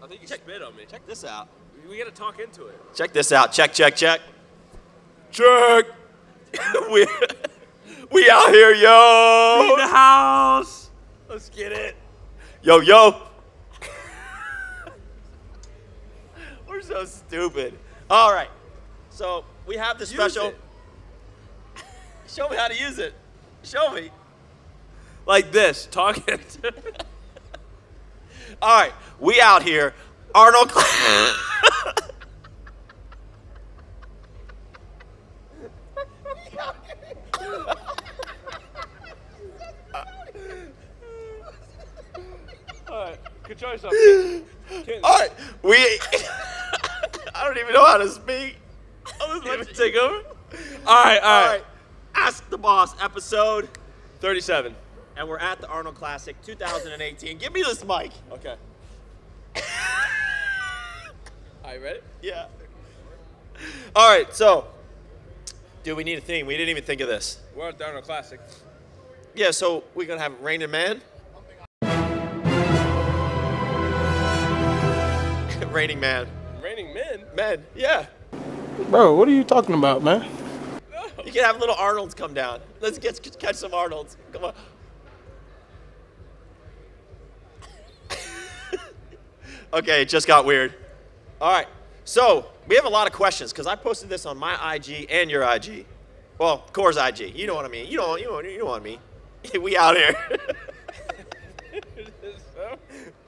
I think you spit on me. Check this out. We gotta talk into it. Check this out. Check, check, check. Check. we out here, yo. In the house. Let's get it. Yo, yo. We're so stupid. All right. So we have the special. Show me how to use it. Show me. Like this. Talk into All right. We out here. Arnold. All right. Control yourself. All right. I don't even know how to speak. I'll just let you take over. All right. Ask the Boss, episode 37. And we're at the Arnold Classic 2018. Give me this mic. Okay. Are you ready? Yeah. All right, so, dude, we need a theme. We didn't even think of this. We're at the Arnold Classic. Yeah, so we're going to have Raining Man. Raining Man. Raining Men? Men, yeah. Bro, what are you talking about, man? You can have little Arnolds come down. Let's catch some Arnolds. Come on. Okay, it just got weird. All right, so we have a lot of questions because I posted this on my IG and your IG. Well, Core's IG. You know what I mean. You know what I mean. We out here. So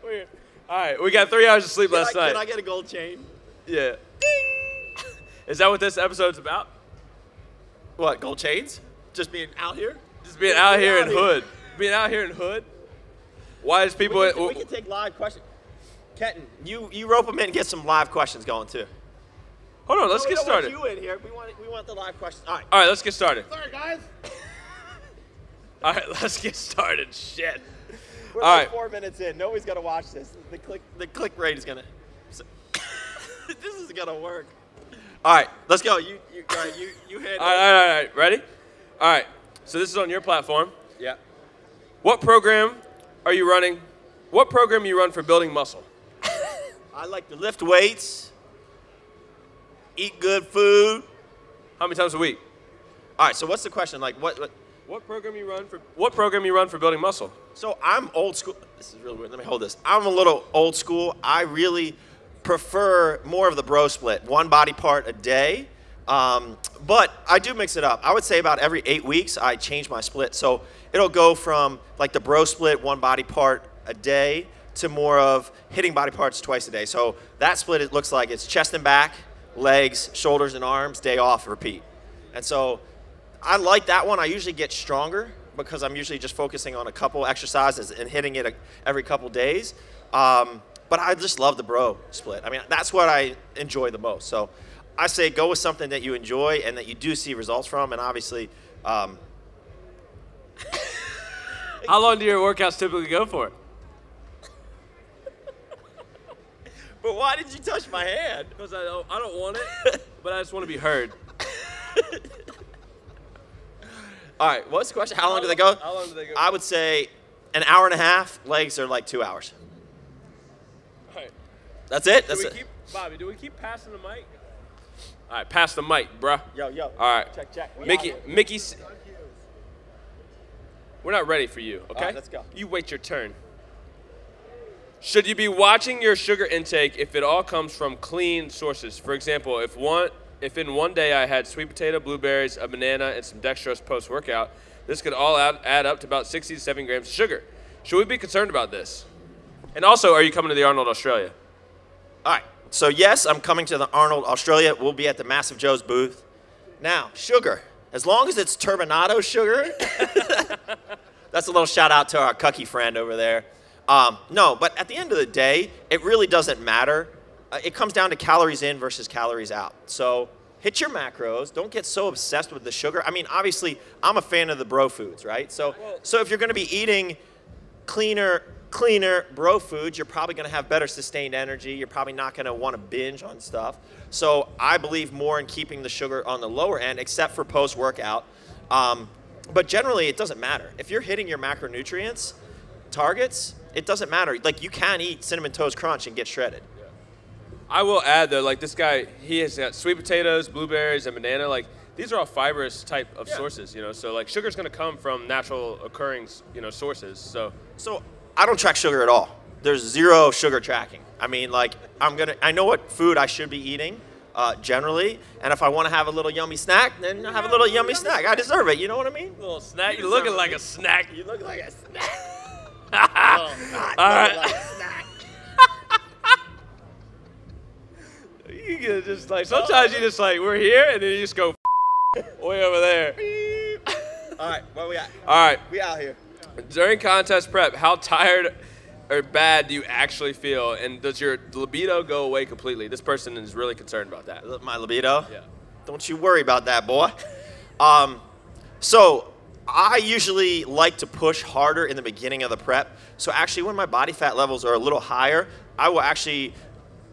weird. All right, we got 3 hours of sleep last night. Can I get a gold chain? Yeah. Ding! Is that what this episode's about? What, gold chains? Just being out here? Just being out here in Hood. Being out here in Hood? Why is people... We can take live questions. Kenton, you rope them in and get some live questions going, too. Hold on, let's get started. We don't want you in here. We want the live questions. All right. All right, let's get started. Sorry, guys. All right, let's get started. Shit. We're All like right. 4 minutes in. Nobody's going to watch this. The click rate is going to... This is going to work. All right, let's go. You hit. All right. Ready? All right. So this is on your platform. Yeah. What program are you running? What program you run for building muscle? I like to lift weights, eat good food. How many times a week? All right. So what's the question? Like what program you run for building muscle? So I'm old school. This is really weird. Let me hold this. I'm a little old school. I really prefer more of the bro split, 1 body part a day. But I do mix it up. I would say about every 8 weeks, I change my split. So it'll go from like the bro split, 1 body part a day, to more of hitting body parts twice a day. So that split, it looks like it's chest and back, legs, shoulders and arms, day off, repeat. And so I like that one. I usually get stronger because I'm usually just focusing on a couple exercises and hitting it every couple days. But I just love the bro split. I mean, that's what I enjoy the most. So I say go with something that you enjoy and that you do see results from. And obviously, how long do your workouts typically go for? But why did you touch my hand? Because I don't want it, but I just want to be heard. All right, what's the question? How long do they go? How long do they go? I would say an hour and a half. Legs are like 2 hours. All right. That's it? That's it. Bobby, do we keep passing the mic? All right, pass the mic, bruh. Yo. All right. Check. Mickey. We're not ready for you, okay? All right, let's go. You wait your turn. Should you be watching your sugar intake if it all comes from clean sources? For example, if in one day I had sweet potato, blueberries, a banana, and some dextrose post-workout, this could all add up to about 60 to 70 grams of sugar. Should we be concerned about this? And also, are you coming to the Arnold Australia? All right. So yes, I'm coming to the Arnold Australia. We'll be at the Massive Joe's booth. Now, sugar. As long as it's turbinado sugar, that's a little shout out to our cucky friend over there. No, but at the end of the day, it really doesn't matter. It comes down to calories in versus calories out. So hit your macros. Don't get so obsessed with the sugar. I mean, obviously, I'm a fan of the bro foods, right? So if you're going to be eating cleaner bro foods, you're probably going to have better sustained energy. You're probably not going to want to binge on stuff. So I believe more in keeping the sugar on the lower end, except for post-workout. But generally, it doesn't matter. If you're hitting your macronutrients targets, it doesn't matter. Like, you can eat Cinnamon Toast Crunch and get shredded. Yeah. I will add, though, like this guy, he has got sweet potatoes, blueberries, and banana. Like, these are all fibrous type of sources, you know. So, like, sugar's going to come from natural occurring, you know, sources. So I don't track sugar at all. There's zero sugar tracking. I mean, like, I know what food I should be eating generally, and if I want to have a little yummy snack, then I have a little yummy snack. I deserve it. You know what I mean? A little snack. You're looking like a snack. You look like a snack. All right. You get just like, sometimes you just like, we're here, and then you just go way over there. All right, where we at? All right. We out here. During contest prep, how tired or bad do you actually feel, and does your libido go away completely? This person is really concerned about that. My libido? Yeah. Don't you worry about that, boy. So I usually like to push harder in the beginning of the prep. So actually, when my body fat levels are a little higher, I will actually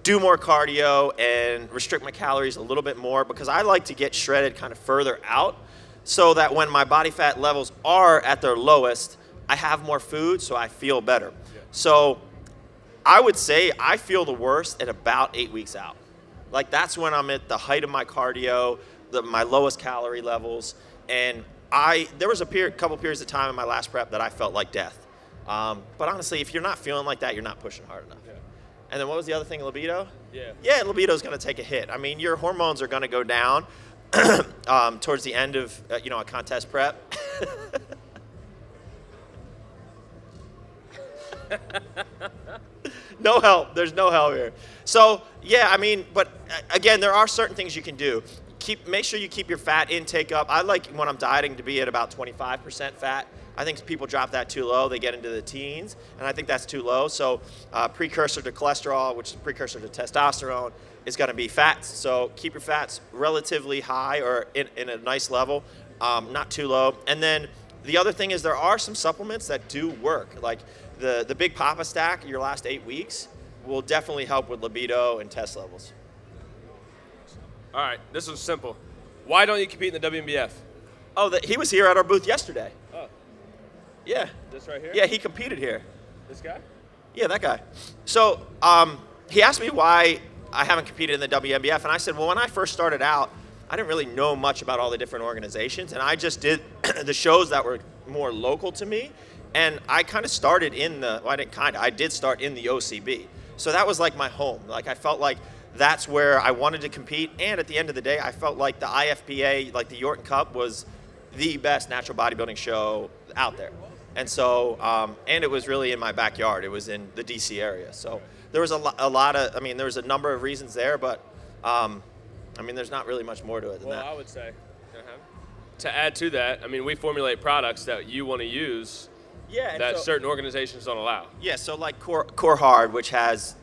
do more cardio and restrict my calories a little bit more, because I like to get shredded kind of further out, so that when my body fat levels are at their lowest, I have more food, so I feel better. Yeah. So I would say I feel the worst at about 8 weeks out. Like, that's when I'm at the height of my cardio, my lowest calorie levels, and there was a couple periods of time in my last prep that I felt like death. But honestly, if you're not feeling like that, you're not pushing hard enough. Yeah. And then what was the other thing, libido? Yeah. Yeah, libido's going to take a hit. I mean, your hormones are going to go down towards the end of a contest prep. No help. There's no help here. So yeah, I mean, but again, there are certain things you can do. Make sure you keep your fat intake up. I like, when I'm dieting, to be at about 25% fat. I think people drop that too low. They get into the teens, and I think that's too low. So precursor to cholesterol, which is precursor to testosterone, is going to be fats. So keep your fats relatively high, or in a nice level, not too low. And then the other thing is, there are some supplements that do work. Like the Big Papa Stack, your last 8 weeks, will definitely help with libido and test levels. All right, this was simple. Why don't you compete in the WNBF? Oh, he was here at our booth yesterday. Oh. Yeah. This right here? Yeah, he competed here. This guy? Yeah, that guy. So he asked me why I haven't competed in the WNBF, and I said, well, when I first started out, I didn't really know much about all the different organizations, and I just did the shows that were more local to me, and I kind of started I did start in the OCB. So that was like my home. Like, I felt like that's where I wanted to compete, and at the end of the day, I felt like the IFBA, like the Yorton Cup, was the best natural bodybuilding show out there. And so, and it was really in my backyard. It was in the DC area. So there was there was a number of reasons there, but I mean, there's not really much more to it than that. Well, I would say, to add to that, I mean, we formulate products that you want to use that certain organizations don't allow. Yeah, so like Core Hard, which has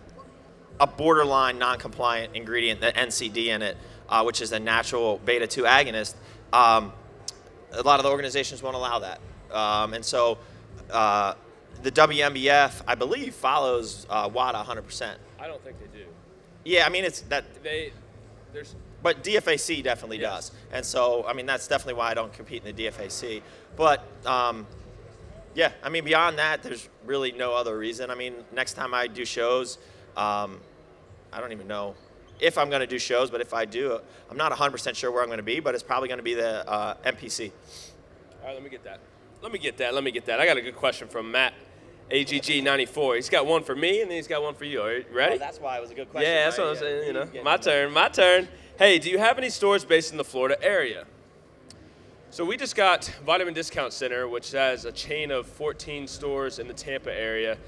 a borderline non-compliant ingredient, the NCD in it, which is a natural beta-2 agonist, a lot of the organizations won't allow that. And so the WNBF, I believe, follows WADA 100%. I don't think they do. Yeah, I mean, it's that. There's. But DFAC definitely does. And so, I mean, that's definitely why I don't compete in the DFAC. But, yeah, I mean, beyond that, there's really no other reason. I mean, next time I do shows, I don't even know if I'm going to do shows, but if I do, I'm not 100% sure where I'm going to be, but it's probably going to be the MPC. All right, let me get that. I got a good question from Matt, AGG94. He's got one for me, and then he's got one for you. Are you ready? Oh, that's why it was a good question. Yeah, that's what I'm saying, you know. My turn. Hey, do you have any stores based in the Florida area? So we just got Vitamin Discount Center, which has a chain of 14 stores in the Tampa area.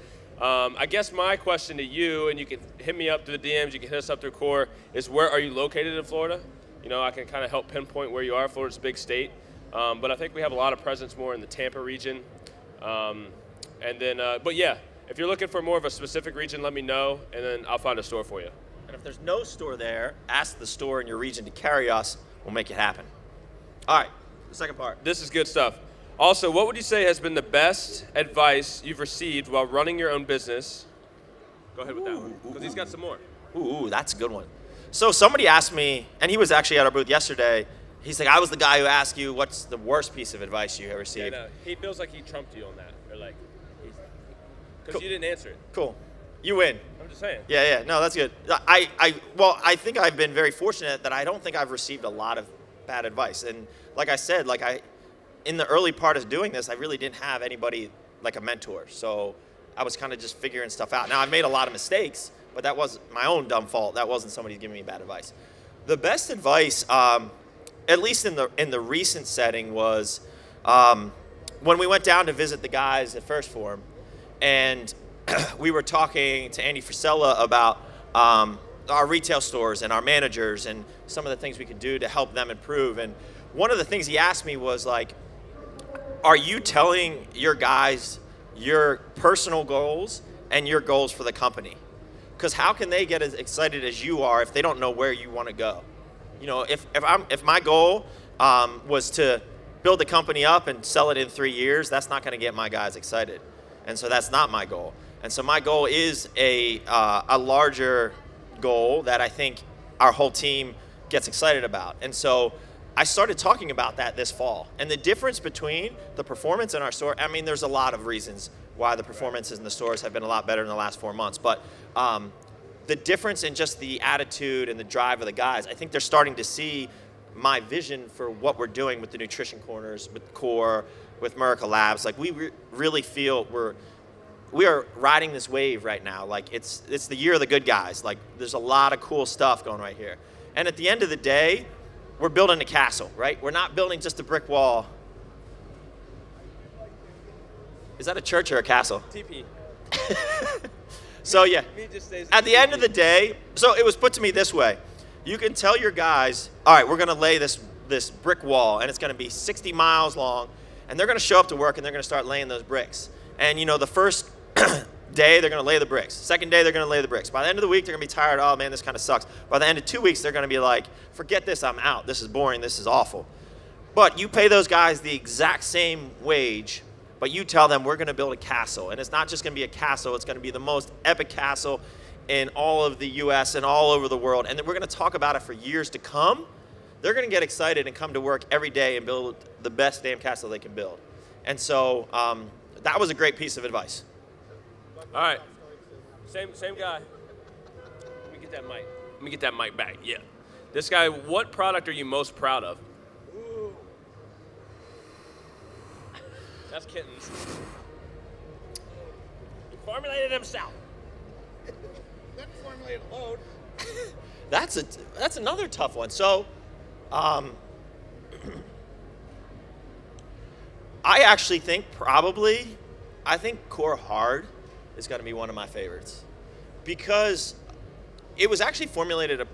I guess my question to you, and you can hit me up through the DMs, you can hit us up through Core, is where are you located in Florida? You know, I can kind of help pinpoint where you are. Florida's a big state. But I think we have a lot of presence more in the Tampa region. But yeah, if you're looking for more of a specific region, let me know, and then I'll find a store for you. And if there's no store there, ask the store in your region to carry us. We'll make it happen. All right, the second part. This is good stuff. Also, what would you say has been the best advice you've received while running your own business? Go ahead with that one, because he's got some more. Ooh, that's a good one. So somebody asked me, and he was actually at our booth yesterday. He's like, I was the guy who asked you, what's the worst piece of advice you ever received? Yeah, no, he feels like he trumped you on that. Or like, Because you didn't answer it. Cool. You win. I'm just saying. Yeah. No, that's good. I think I've been very fortunate that I don't think I've received a lot of bad advice. And like I said, in the early part of doing this, I really didn't have anybody like a mentor. So I was kind of just figuring stuff out. Now, I've made a lot of mistakes, but that was my own dumb fault. That wasn't somebody giving me bad advice. The best advice, at least in the recent setting, was when we went down to visit the guys at First Form, and we were talking to Andy Frisella about our retail stores and our managers and some of the things we could do to help them improve. And one of the things he asked me was like, are you telling your guys your personal goals and your goals for the company? Because how can they get as excited as you are if they don't know where you want to go? You know, if my goal was to build the company up and sell it in 3 years, that's not going to get my guys excited. And so that's not my goal. And so my goal is a larger goal that I think our whole team gets excited about. And so I started talking about that this fall. And the difference between the performance in our store, I mean, there's a lot of reasons why the performances in the stores have been a lot better in the last 4 months. But the difference in just the attitude and the drive of the guys, I think they're starting to see my vision for what we're doing with the nutrition corners, with Core, with Miracle Labs. Like, we really feel we are riding this wave right now. Like, it's the year of the good guys. Like, there's a lot of cool stuff going right here. And at the end of the day, we're building a castle, right? We're not building just a brick wall. Is that a church or a castle? TP. So yeah, at the end of the day, so it was put to me this way. You can tell your guys, all right, we're gonna lay this brick wall, and it's gonna be 60 miles long, and they're gonna show up to work and they're gonna start laying those bricks. And you know, the first day, they're gonna lay the bricks. Second day, they're gonna lay the bricks. By the end of the week, they're gonna be tired, oh man, this kind of sucks. By the end of 2 weeks, they're gonna be like, forget this, I'm out. This is boring, this is awful. But you pay those guys the exact same wage, but you tell them we're gonna build a castle. And it's not just gonna be a castle, it's gonna be the most epic castle in all of the US and all over the world. And then we're gonna talk about it for years to come. They're gonna get excited and come to work every day and build the best damn castle they can build. And so that was a great piece of advice. All right, same guy. Let me get that mic. Let me get that mic back, yeah. This guy, what product are you most proud of? Ooh. That's Kittens. He formulated himself. Didn't formulate a load. That's another tough one. So, I actually think I think Core Hard is going to be one of my favorites because it was actually formulated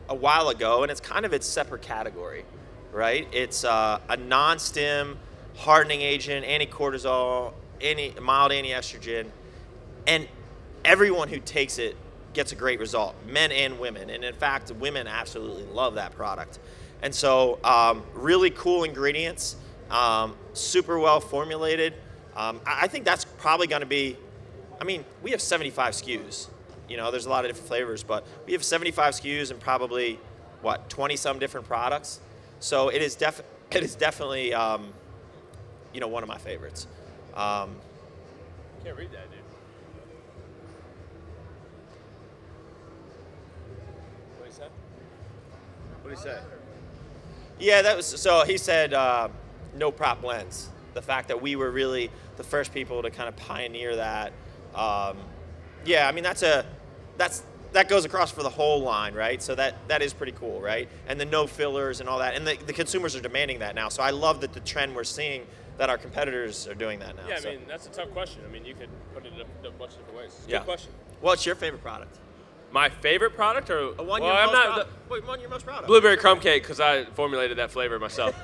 a while ago, and it's kind of its separate category, right? It's a non-stim hardening agent, anti-cortisol, mild anti-estrogen, and everyone who takes it gets a great result, men and women. And in fact, women absolutely love that product. And so really cool ingredients, super well formulated. I think that's probably going to be, I mean, we have 75 SKUs. You know, there's a lot of different flavors, but we have 75 SKUs and probably, what, 20-some different products. So it is definitely, you know, one of my favorites. Can't read that, dude. What did he say? What did he say? Yeah, that was, so he said no prop blends. The fact that we were really the first people to kind of pioneer that. Yeah, I mean, that goes across for the whole line, right? So that is pretty cool, right? And the no fillers and all that. And the consumers are demanding that now. So I love that the trend we're seeing that our competitors are doing that now. Yeah, I mean, that's a tough question. I mean, you could put it in a bunch of different ways. It's a Yeah. good question. What's your favorite product? My favorite product, or One well, you're I'm most not proud of. Wait, one you're most proud of. blueberry crumb cake because I formulated that flavor myself.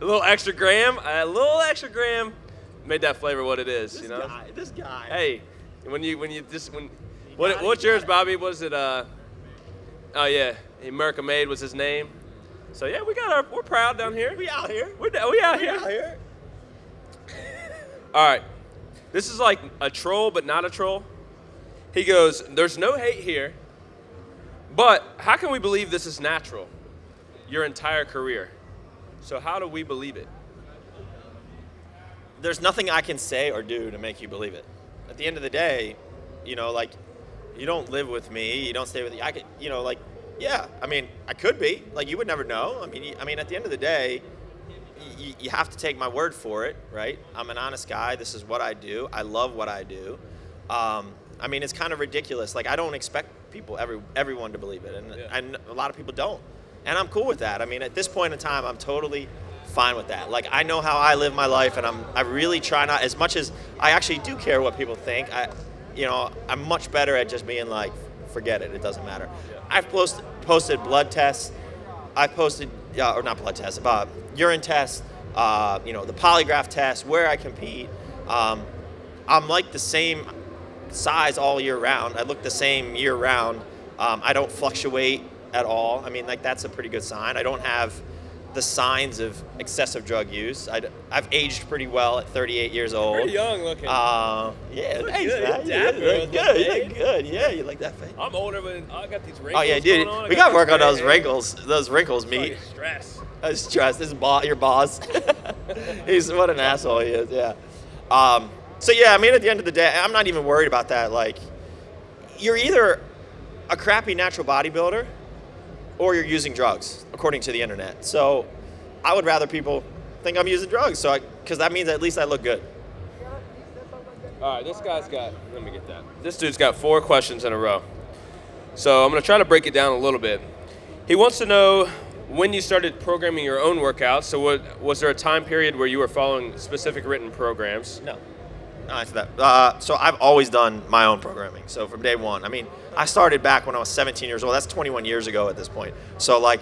A little extra gram made that flavor what it is. You know. This guy. Hey, what's yours, Bobby? Was it oh yeah, America Made was his name. So yeah, we're proud down here. We out here. We out here. All right, this is like a troll, but not a troll. He goes, there's no hate here, but how can we believe this is natural your entire career? So how do we believe it? there's nothing I can say or do to make you believe it. At the end of the day, you know, like, you don't live with me, you don't stay with me. I could, you know, like, yeah, I mean, I could be. Like, you would never know. I mean, at the end of the day, you have to take my word for it, right? I'm an honest guy. This is what I do. I love what I do. I mean, it's kind of ridiculous. Like, I don't expect everyone to believe it, and a lot of people don't. And I'm cool with that. I mean, at this point in time, I'm totally fine with that. Like, I know how I live my life, and I really try not, as much as I actually do care what people think, you know, I'm much better at just being like, forget it, it doesn't matter. I've posted blood tests. I've posted, or not blood tests, urine tests, you know, the polygraph test, where I compete. I'm like the same size all year round. I look the same year round. I don't fluctuate at all. I mean, like, that's a pretty good sign. I don't have the signs of excessive drug use. I've aged pretty well at 38 years old. Pretty young looking. Yeah, thanks, man. You look good. You look good. Yeah, you like that face. I'm older, but I got these wrinkles. Oh yeah, dude. Going on. We got to work on those wrinkles. Those wrinkles, meat. Stress. Stress. This is your boss. He's what an asshole he is. Yeah. So yeah, I mean, at the end of the day, I'm not even worried about that. Like, you're either a crappy natural bodybuilder, or you're using drugs, according to the internet. So I would rather people think I'm using drugs, because that means at least I look good. All right, this guy's got, let me get that. This dude's got 4 questions in a row. So I'm gonna try to break it down a little bit. He wants to know when you started programming your own workouts. So was there a time period where you were following specific written programs? No. No, it's that. So I've always done my own programming. So from day one, I mean, I started back when I was 17 years old. That's 21 years ago at this point. So like,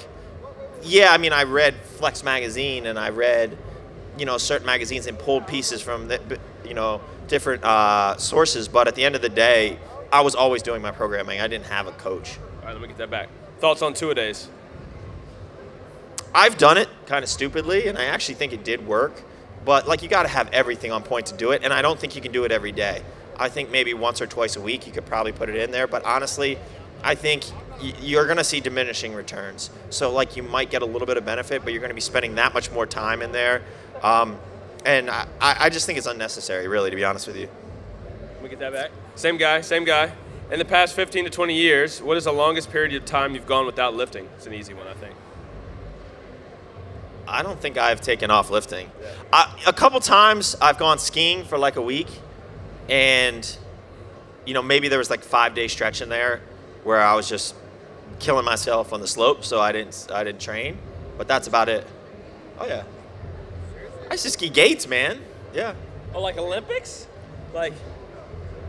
yeah, I mean, I read Flex magazine and I read, you know, certain magazines and pulled pieces from, you know, different sources. But at the end of the day, I was always doing my programming. I didn't have a coach. All right, let me get that back. Thoughts on two-a-days? I've done it kind of stupidly, and I actually think it did work. But like, you got to have everything on point to do it, and I don't think you can do it every day. I think maybe once or twice a week you could probably put it in there, but honestly, I think you're going to see diminishing returns. So like, you might get a little bit of benefit, but you're going to be spending that much more time in there, and I just think it's unnecessary, really, to be honest with you. Let me get that back. Same guy, same guy. In the past 15 to 20 years, what is the longest period of time you've gone without lifting? It's an easy one, I think. I don't think I've taken off lifting. A couple times I've gone skiing for like a week, and you know, maybe there was like a 5-day stretch in there where I was just killing myself on the slope, so I didn't train. But that's about it. Oh yeah, I used to ski gates, man. Yeah. Oh, like Olympics? Like.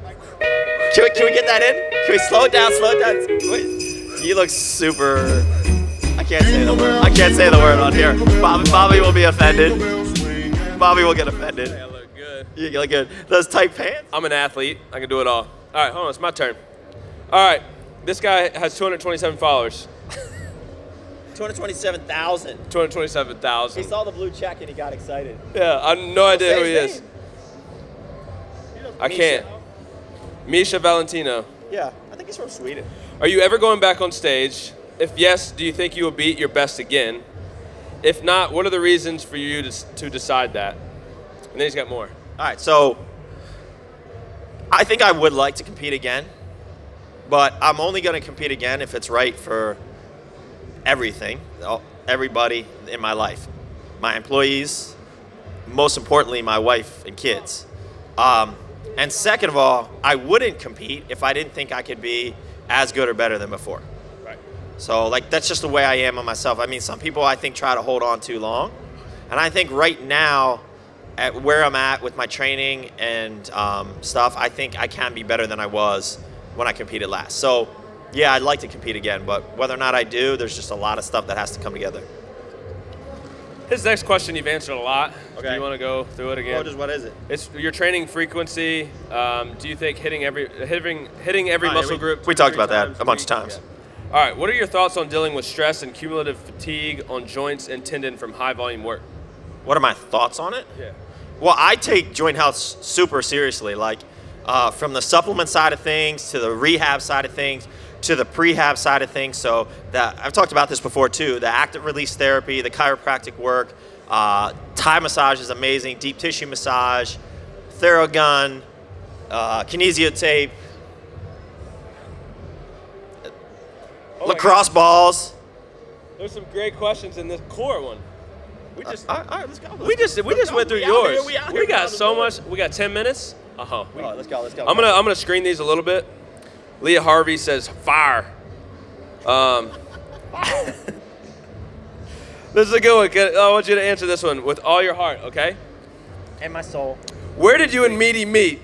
Can we get that in? Can we slow it down? Slow it down. Wait. You look super. I can't say the word. I can't say the word on here. Bobby will be offended. Bobby will get offended. I look good. You look good. Those tight pants. I'm an athlete. I can do it all. All right, hold on. It's my turn. All right. This guy has 227 followers. 227,000. 227,000. He saw the blue check and he got excited. Yeah, I have no idea who he is. I can't. Misha Valentino. Yeah, I think he's from Sweden. Are you ever going back on stage? If yes, do you think you will beat your best again? If not, what are the reasons for you to decide that? And then he's got more. All right, so I think I would like to compete again, but I'm only going to compete again if it's right for everything, everybody in my life, my employees, most importantly, my wife and kids. And second of all, I wouldn't compete if I didn't think I could be as good or better than before. Right. So like, that's just the way I am on myself. I mean, some people I think try to hold on too long. And I think right now, at where I'm at with my training and stuff, I think I can be better than I was when I competed last. So yeah, I'd like to compete again, but whether or not I do, there's just a lot of stuff that has to come together. His next question you've answered a lot. Okay. Do you want to go through it again? Well, just what is it? It's your training frequency. Do you think hitting every muscle group? We talked about that a bunch of times. Yeah. All right. What are your thoughts on dealing with stress and cumulative fatigue on joints and tendon from high volume work? What are my thoughts on it? Yeah. Well, I take joint health super seriously. Like from the supplement side of things to the rehab side of things to the prehab side of things. So I've talked about this before too, the active release therapy, the chiropractic work, Thai massage is amazing. Deep tissue massage, Theragun, kinesio tape, lacrosse balls. There's some great questions in this core one. We just All right, let's go. we just went through yours. We We got so much. We got 10 minutes. Uh-huh. All right, let's go. I'm gonna screen these a little bit. Leah Harvey says fire. This is a good one. I want you to answer this one with all your heart, okay? And my soul. Where did you and Meaty meet?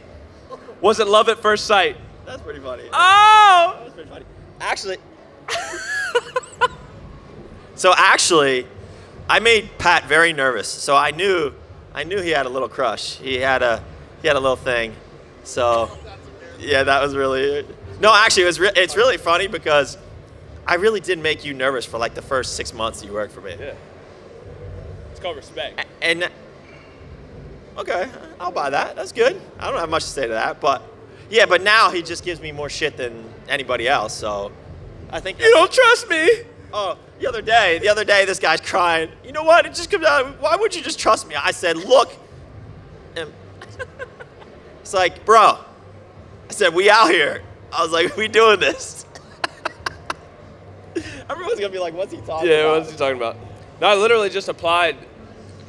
Was it love at first sight? That's pretty funny. Oh! That was pretty funny. Actually, so actually, I made Pat very nervous. So I knew he had a little crush. He had a little thing. So yeah, that was really. No, actually, it's really funny because I really did make you nervous for like the first 6 months you worked for me. Yeah. It's called respect. And okay, I'll buy that. That's good. I don't have much to say to that, but yeah, but now he just gives me more shit than anybody else. So I think You don't trust me. Oh, the other day, this guy's crying. You know what? It just comes out. Why would you just trust me? I said, look. And it's like, bro. I said, we out here. I was like, we doing this. Everyone's gonna be like, what's he talking about? Yeah, what's he talking about? No, I literally just applied.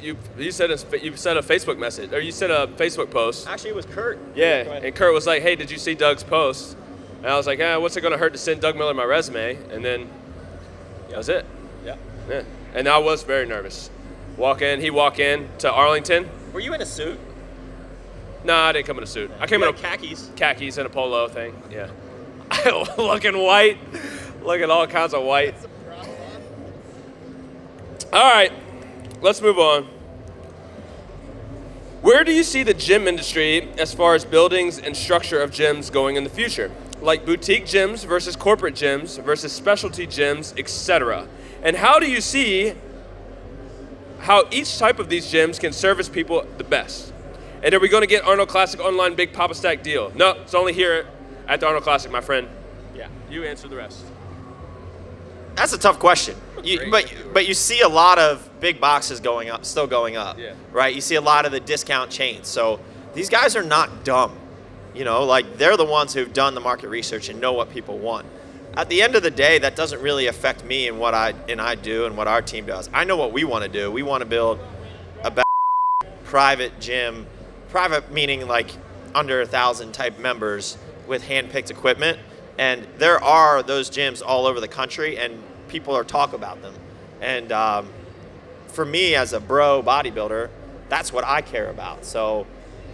You said a Facebook message, or you said a Facebook post. Actually, it was Kurt. Yeah, and Kurt was like, hey, did you see Doug's post? And I was like, what's it gonna hurt to send Doug Miller my resume? And then that was it. Yeah. And I was very nervous. He walk in to Arlington. Were you in a suit? No, I didn't come in a suit. I came You in had khakis. khakis and a polo thing. Yeah. Looking white. Looking all kinds of white. All right, let's move on. Where do you see the gym industry as far as buildings and structure of gyms going in the future? Like boutique gyms versus corporate gyms versus specialty gyms, etc. And how do you see how each type of these gyms can service people the best? And are we going to get Arnold Classic Online Big Papa Stack deal? No, it's only here at the Arnold Classic, my friend. Yeah, you answer the rest. That's a tough question. But you see a lot of big boxes still going up, Yeah. right? You see a lot of the discount chains. So these guys are not dumb. You know, like they're the ones who've done the market research and know what people want. At the end of the day, that doesn't really affect me and what I do and what our team does. I know what we want to do. We want to build a private gym, private meaning like under 1,000 type members with hand-picked equipment. And there are those gyms all over the country, and people are talk about them. And for me, as a bro bodybuilder, that's what I care about. So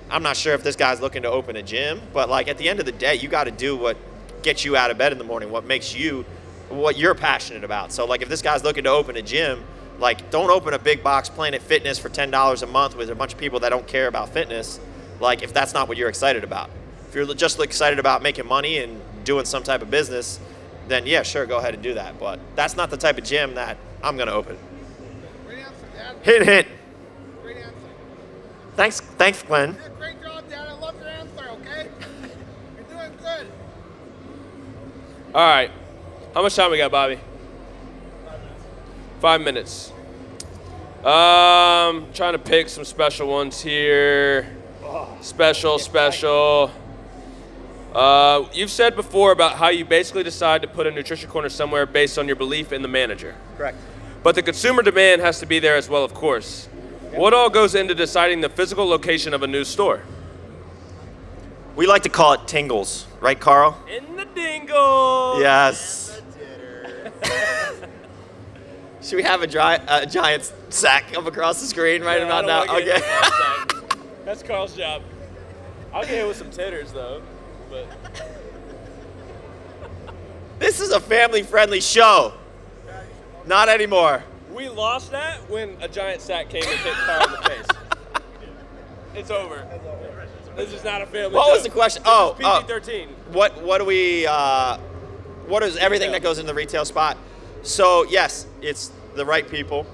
I'm not sure if this guy's looking to open a gym, but like at the end of the day, you got to do what gets you out of bed in the morning, what you're passionate about. So like if this guy's looking to open a gym, like don't open a big box Planet Fitness for $10 a month with a bunch of people that don't care about fitness. Like if that's not what you're excited about. If you're just excited about making money and doing some type of business, then yeah, sure, go ahead and do that. But that's not the type of gym that I'm gonna open. Great answer, Dad. Hint. Great answer. Thanks, Glenn. You did a great job, Dad. I love your answer, okay? You're doing good. All right. How much time we got, Bobby? 5 minutes. Trying to pick some special ones here. Special. You've said before about how you basically decide to put a nutrition corner somewhere based on your belief in the manager. Correct. But the consumer demand has to be there as well, of course. Yep. What all goes into deciding the physical location of a new store? We like to call it tingles, right, Carl? In the dingle. Yes. Should we have a giant sack come across the screen right about now? Okay. That's Carl's job. I'll get hit with some titters though. But this is a family-friendly show. Not anymore. We lost that when a giant sack came and hit Carl in the face. It's over. This is not a family. What show. was the question? This is PG-13. What do we? What is everything that goes in the retail spot? So yes, it's the right people.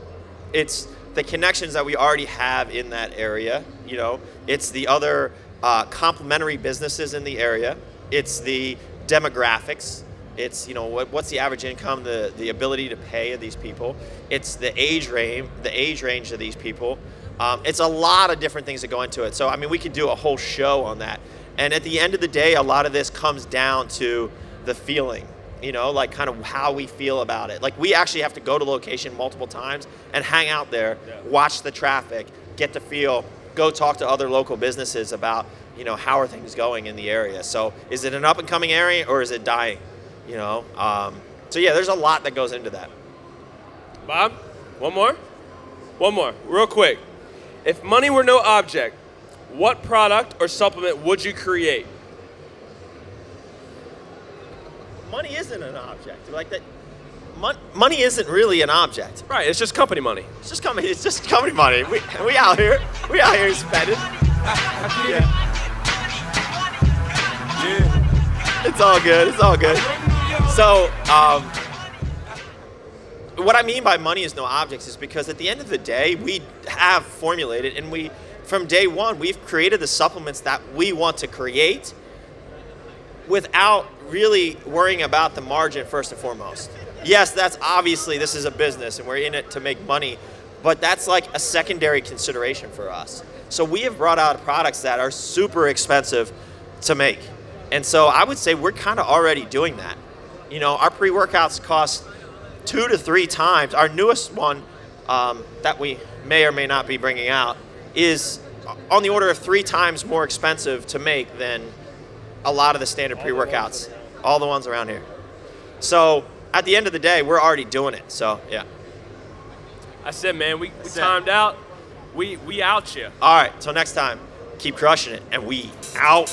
It's the connections that we already have in that area. You know, it's the other complementary businesses in the area. It's the demographics. It's, you know, what's the average income, the ability to pay of these people. It's the age range of these people. It's a lot of different things that go into it. So, I mean, we could do a whole show on that. And at the end of the day, a lot of this comes down to the feeling, you know, like kind of how we feel about it. Like we actually have to go to location multiple times and hang out there, watch the traffic, get the feel, go talk to other local businesses about, you know, how are things going in the area. So is it an up and coming area or is it dying, you know? So yeah, there's a lot that goes into that. Bob, one more? One more, real quick. If money were no object, what product or supplement would you create? Money isn't an object. Like that. Money isn't really an object. Right, it's just company money. It's just company money. We out here. We out here spending. Yeah. It's all good. It's all good. So, what I mean by money is no objects is because at the end of the day, we have formulated and from day one, we've created the supplements that we want to create without really worrying about the margin first and foremost. Yes, that's obviously, this is a business and we're in it to make money, but that's like a secondary consideration for us. So we have brought out products that are super expensive to make. And so I would say we're kind of already doing that. You know, our pre-workouts cost 2 to 3 times. Our newest one that we may or may not be bringing out is on the order of 3 times more expensive to make than a lot of the standard pre-workouts, all the ones around here. So at the end of the day, we're already doing it. So yeah. I said, man, we timed out. We out you. All right, till next time, keep crushing it, and we out.